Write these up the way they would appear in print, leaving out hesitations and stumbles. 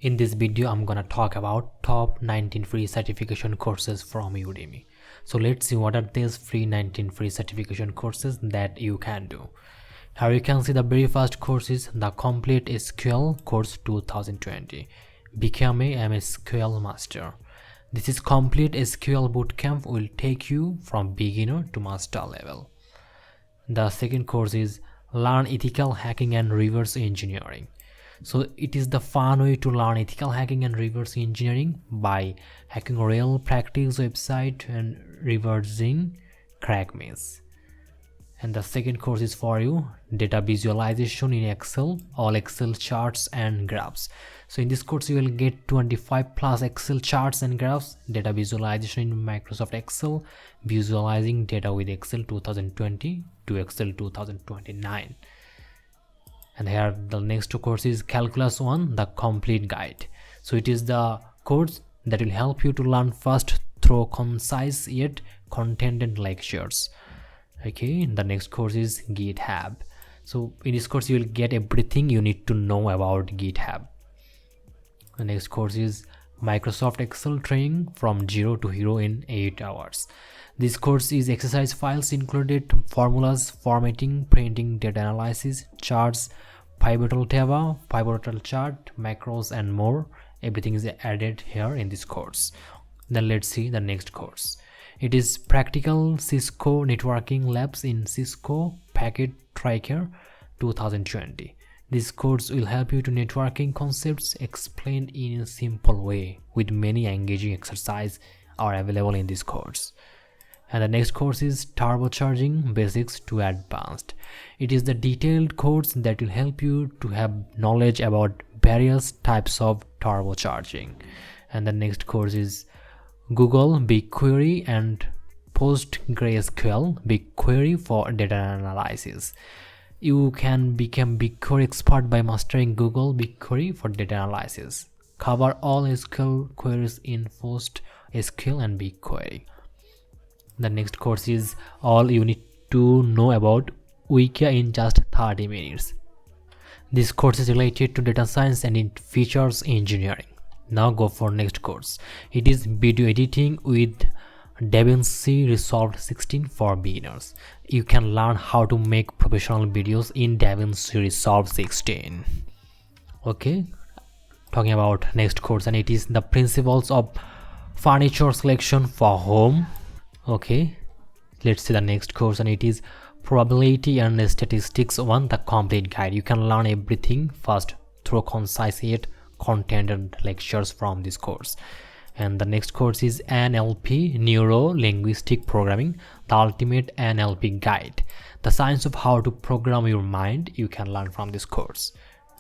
In this video, I'm gonna talk about top 19 free certification courses from Udemy. So let's see what are these free 19 free certification courses that you can do. Here you can see the very first course is the Complete SQL course 2020. Become a MYSQL master. This is Complete SQL bootcamp will take you from beginner to master level. The second course is Learn Ethical Hacking and Reverse Engineering. So it is the fun way to learn ethical hacking and reverse engineering by hacking real practice website and reversing crack maze. And the second course is for you, data visualization in Excel, all Excel charts and graphs. So in this course you will get 25 plus Excel charts and graphs, data visualization in Microsoft Excel, visualizing data with Excel 2020 to Excel 2029. And here the next course is Calculus 1, the complete guide. So it is the course that will help you to learn fast through concise yet content lectures. Okay, the next course is GitHub. So in this course you will get everything you need to know about GitHub. The next course is Microsoft Excel training from zero to hero in 8 hours. This course is exercise files included, formulas, formatting, printing, data analysis, charts, pivotal table, pivotal chart, macros and more. Everything is added here in this course. Then let's see the next course. It is Practical Cisco Networking Labs in Cisco Packet Tracker 2020. This course will help you to networking concepts explained in a simple way, with many engaging exercises are available in this course. And the next course is Turbocharging Basics to Advanced. It is the detailed course that will help you to have knowledge about various types of turbocharging. And the next course is Google BigQuery and PostgreSQL BigQuery for data analysis. You can become BigQuery expert by mastering Google BigQuery for data analysis. Cover all SQL queries in PostgreSQL and BigQuery. The next course is all you need to know about Weka in just 30 minutes. This course is related to data science and it features engineering. Now go for next course. It is video editing with Davinci Resolve 16 for beginners. You can learn how to make professional videos in Davinci Resolve 16. Okay, talking about next course, and it is the principles of furniture selection for home. Okay, let's see the next course, and it is Probability and Statistics 1, the complete guide. You can learn everything fast through concise yet content lectures from this course. And the next course is NLP, Neuro, Linguistic Programming, the ultimate NLP guide. The science of how to program your mind, you can learn from this course.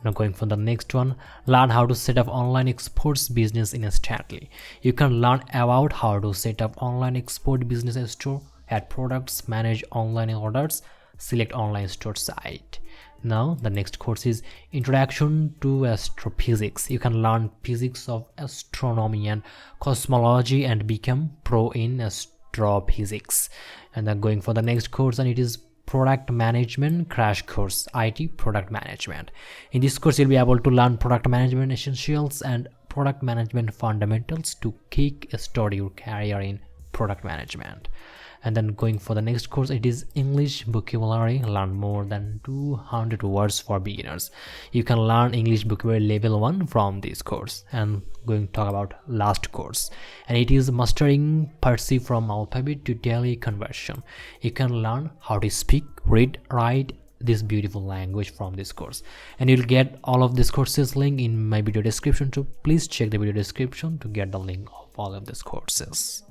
Now going for the next one, learn how to set up online exports business instantly. You can learn about how to set up online export business store, add products, manage online orders, select online store site. Now the next course is Introduction to Astrophysics. You can learn physics of astronomy and cosmology and become pro in astrophysics. And then going for the next course, and it is Product Management Crash Course, IT Product Management. In this course you'll be able to learn product management essentials and product management fundamentals to kick-start your career in product management. And then going for the next course, it is English vocabulary. Learn more than 200 words for beginners. You can learn English vocabulary level 1 from this course. And going to talk about last course, and it is Mastering Percy from alphabet to daily conversion. You can learn how to speak, read, write this beautiful language from this course, and you'll get all of these courses link in my video description, so please check the video description to get the link of all of these courses.